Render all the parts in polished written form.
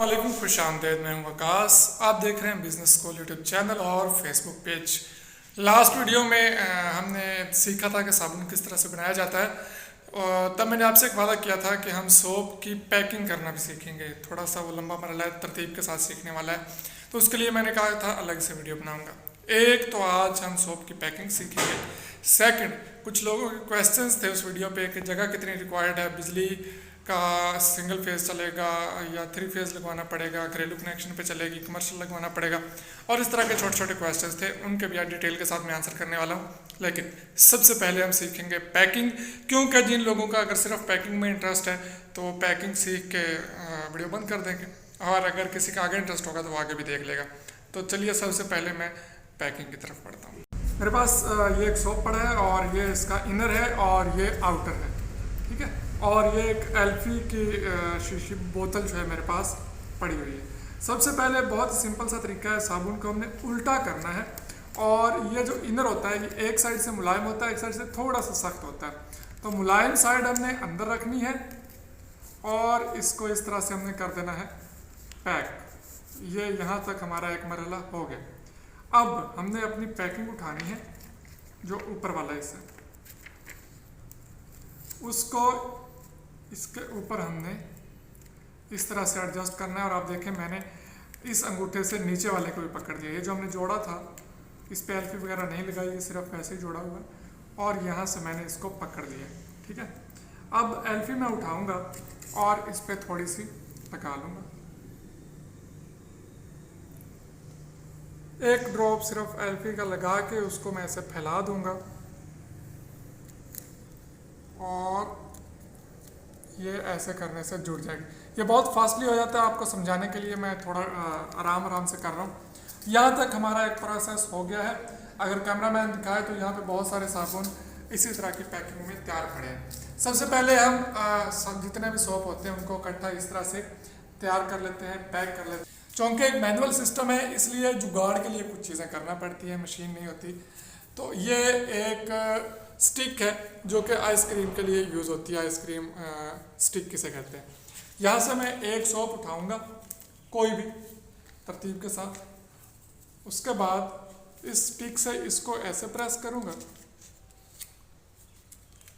वालेकुम, खुश आमदेद। मैं हूं वकास। आप देख रहे हैं बिजनेस स्कूल यूट्यूब चैनल और फेसबुक पेज। लास्ट वीडियो में हमने सीखा था कि साबुन किस तरह से बनाया जाता है, और तब मैंने आपसे एक वादा किया था कि हम सोप की पैकिंग करना भी सीखेंगे। थोड़ा सा वो लंबा मरला है, तरतीब के साथ सीखने वाला है, तो उसके लिए मैंने कहा था अलग से वीडियो बनाऊंगा। एक तो आज हम सोप की पैकिंग सीखेंगे। सेकंड, कुछ लोगों के क्वेश्चंस थे उस वीडियो पे कि जगह कितनी रिक्वायर्ड है, बिजली का सिंगल फेज चलेगा या 3 फेज लगवाना पड़ेगा, घरेलू कनेक्शन पे चलेगी, कमर्शियल लगवाना पड़ेगा, और इस तरह के छोटे छोटे क्वेश्चंस थे। उनके भी आज डिटेल के साथ मैं आंसर करने वाला हूँ। लेकिन सबसे पहले हम सीखेंगे पैकिंग, क्योंकि जिन लोगों का अगर सिर्फ पैकिंग में इंटरेस्ट है तो वो पैकिंग सीख के वीडियो बंद कर देंगे, और अगर किसी का आगे इंटरेस्ट होगा तो वो आगे भी देख लेगा। तो चलिए सबसे पहले मैं पैकिंग की तरफ बढ़ता हूँ। मेरे पास ये एक सोप पड़ा है, और ये इसका इनर है और ये आउटर है, ठीक है। और ये एक एल्फी की शीशी बोतल जो है मेरे पास पड़ी हुई है। सबसे पहले बहुत सिंपल सा तरीका है, साबुन को हमने उल्टा करना है, और ये जो इनर होता है ये एक साइड से मुलायम होता है, एक साइड से थोड़ा सा सख्त होता है। तो मुलायम साइड हमने अंदर रखनी है और इसको इस तरह से हमने कर देना है पैक। ये यहाँ तक हमारा एक मरहला हो गया। अब हमने अपनी पैकिंग उठानी है, जो ऊपर वाला हिस्सा उसको इसके ऊपर हमने इस तरह से एडजस्ट करना है। और आप देखें मैंने इस अंगूठे से नीचे वाले को भी पकड़ दिया। ये जो हमने जोड़ा था इस पे एल्फी वगैरह नहीं लगाई, ये सिर्फ ऐसे ही जोड़ा हुआ है, और यहाँ से मैंने इसको पकड़ दिया, ठीक है। अब एल्फी मैं उठाऊंगा और इस पे थोड़ी सी लगा लूँगा, एक ड्रॉप सिर्फ एल्फी का लगा के उसको मैं ऐसे फैला दूंगा, और ये ऐसे करने से जुड़ जाएगी। ये बहुत फास्टली हो जाता है, आपको समझाने के लिए मैं थोड़ा आराम आराम से कर रहा हूँ। यहाँ तक हमारा एक प्रोसेस हो गया है। अगर कैमरामैन दिखाए तो यहाँ पे बहुत सारे साबुन इसी तरह की पैकिंग में तैयार पड़े हैं। सबसे पहले हम जितने भी सोप होते हैं उनको इकट्ठा इस तरह से तैयार कर लेते हैं, पैक कर लेते हैं। चूँकि एक मैनुअल सिस्टम है, इसलिए जुगाड़ के लिए कुछ चीज़ें करना पड़ती है, मशीन नहीं होती। तो ये एक स्टिक है जो कि आइसक्रीम के लिए यूज़ होती है। आइसक्रीम स्टिक किसे कहते हैं। यहाँ से मैं एक सोप उठाऊंगा, कोई भी तरतीब के साथ। उसके बाद इस स्टिक से इसको ऐसे प्रेस करूँगा,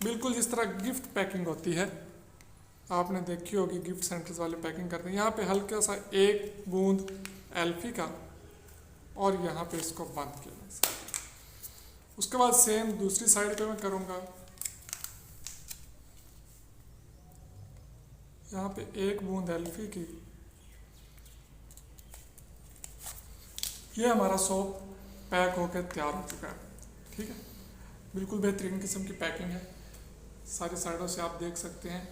बिल्कुल जिस तरह गिफ्ट पैकिंग होती है, आपने देखी होगी गिफ्ट सेंटर्स वाले पैकिंग करते हैं। यहाँ पे हल्का सा एक बूंद एल्फी का, और यहाँ पे इसको बंद किया। उसके बाद सेम दूसरी साइड पे मैं करूँगा, यहाँ पे एक बूंद एल्फी की। ये हमारा सोप पैक होकर तैयार हो चुका है, ठीक है। बिल्कुल बेहतरीन किस्म की पैकिंग है, सारी साइडों से आप देख सकते हैं।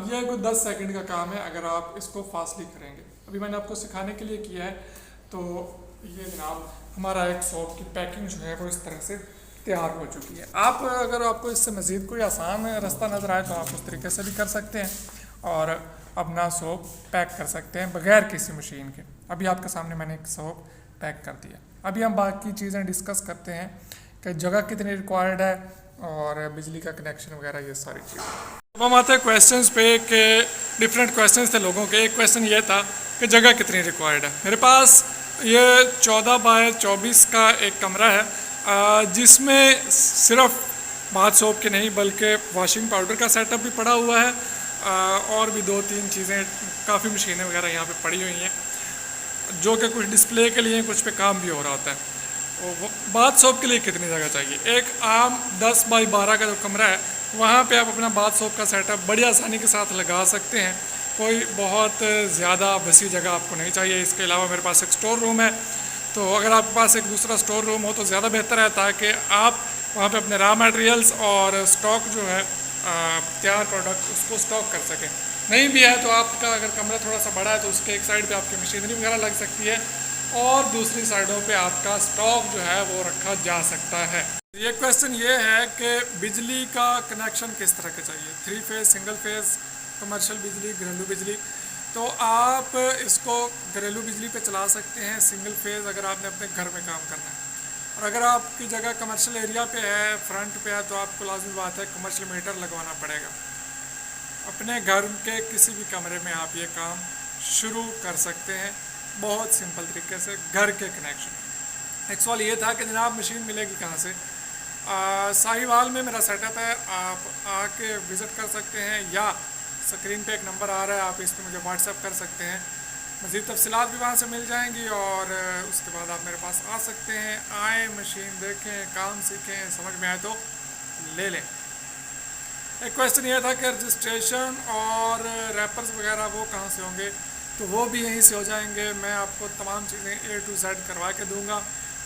ये कोई 10 सेकंड का काम है अगर आप इसको फास्टली करेंगे। अभी मैंने आपको सिखाने के लिए किया है। तो ये जनाब हमारा एक सोप की पैकिंग जो है वो इस तरह से तैयार हो चुकी है। आप अगर आपको इससे मज़ीद कोई आसान रास्ता नज़र आए तो आप उस तरीके से भी कर सकते हैं, और अपना सोप पैक कर सकते हैं बगैर किसी मशीन के। अभी आपके सामने मैंने एक सोप पैक कर दिया। अभी हम बाकी चीज़ें डिस्कस करते हैं कि जगह कितनी रिक्वायर्ड है और बिजली का कनेक्शन वगैरह, ये सारी चीज़ें। अब हम आते हैं क्वेश्चंस पे कि डिफरेंट क्वेश्चंस थे लोगों के। एक क्वेश्चन ये था कि जगह कितनी रिक्वायर्ड है। मेरे पास ये 14 बाय 24 का एक कमरा है, जिसमें सिर्फ बाथ सोप के नहीं बल्कि वॉशिंग पाउडर का सेटअप भी पड़ा हुआ है, और भी 2-3 चीज़ें, काफ़ी मशीनें वगैरह यहाँ पे पड़ी हुई हैं, जो कि कुछ डिस्प्ले के लिए, कुछ पे काम भी हो रहा होता है। बाथ सोप के लिए कितनी जगह चाहिए? एक आम 10 बाई 12 का जो कमरा है वहाँ पे आप अपना बाथ सोप का सेटअप बड़ी आसानी के साथ लगा सकते हैं। कोई बहुत ज़्यादा वसी जगह आपको नहीं चाहिए। इसके अलावा मेरे पास एक स्टोर रूम है, तो अगर आपके पास एक दूसरा स्टोर रूम हो तो ज़्यादा बेहतर है, ताकि आप वहाँ पे अपने रॉ मटेरियल्स और स्टॉक जो है तैयार प्रोडक्ट उसको स्टॉक कर सकें। नहीं भी है तो आपका अगर कमरा थोड़ा सा बड़ा है तो उसके एक साइड पे आपकी मशीनरी वगैरह लग सकती है, और दूसरी साइडों पे आपका स्टॉक जो है वो रखा जा सकता है। ये क्वेश्चन ये है कि बिजली का कनेक्शन किस तरह का चाहिए, 3 फेज़, सिंगल फेज़, कमर्शियल बिजली, घरेलू बिजली। तो आप इसको घरेलू बिजली पे चला सकते हैं, सिंगल फेज़, अगर आपने अपने घर में काम करना है। और अगर आपकी जगह कमर्शियल एरिया पे है, फ्रंट पे है, तो आपको लाज़मी बात है कमर्शियल मीटर लगवाना पड़ेगा। अपने घर के किसी भी कमरे में आप ये काम शुरू कर सकते हैं बहुत सिंपल तरीके से घर के कनेक्शन। एक सवाल ये था कि जनाब मशीन मिलेगी कहाँ से। साहिवाल में मेरा सेटअप है, आप आके विज़िट कर सकते हैं या स्क्रीन पे एक नंबर आ रहा है, आप इस पर मुझे व्हाट्सएप कर सकते हैं। मज़ीद तफसीलात भी वहाँ से मिल जाएंगी और उसके बाद आप मेरे पास आ सकते हैं। आए, मशीन देखें, काम सीखें, समझ में आए तो ले लें। एक क्वेश्चन ये था कि रजिस्ट्रेशन और रैपर्स वगैरह वो कहाँ से होंगे, तो वो भी यहीं से हो जाएंगे। मैं आपको तमाम चीज़ें A to Z करवा के दूंगा,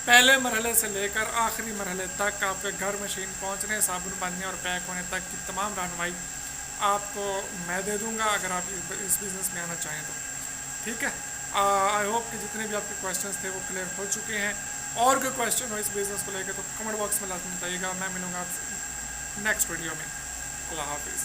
पहले मरहले से लेकर आखिरी मरहले तक आपके घर मशीन पहुँचने, साबुन बनने और पैक होने तक की तमाम रहनुमाई आपको मैं दे दूंगा अगर आप इस बिज़नेस में आना चाहें तो। ठीक है, आई होप कि जितने भी आपके क्वेश्चंस थे वो क्लियर हो चुके हैं। और कोई क्वेश्चन हो इस बिज़नेस को लेकर तो कमेंट बॉक्स में लाजमी बताइएगा। मैं मिलूँगा आपसे नेक्स्ट वीडियो में। अल्लाह हाफिज़।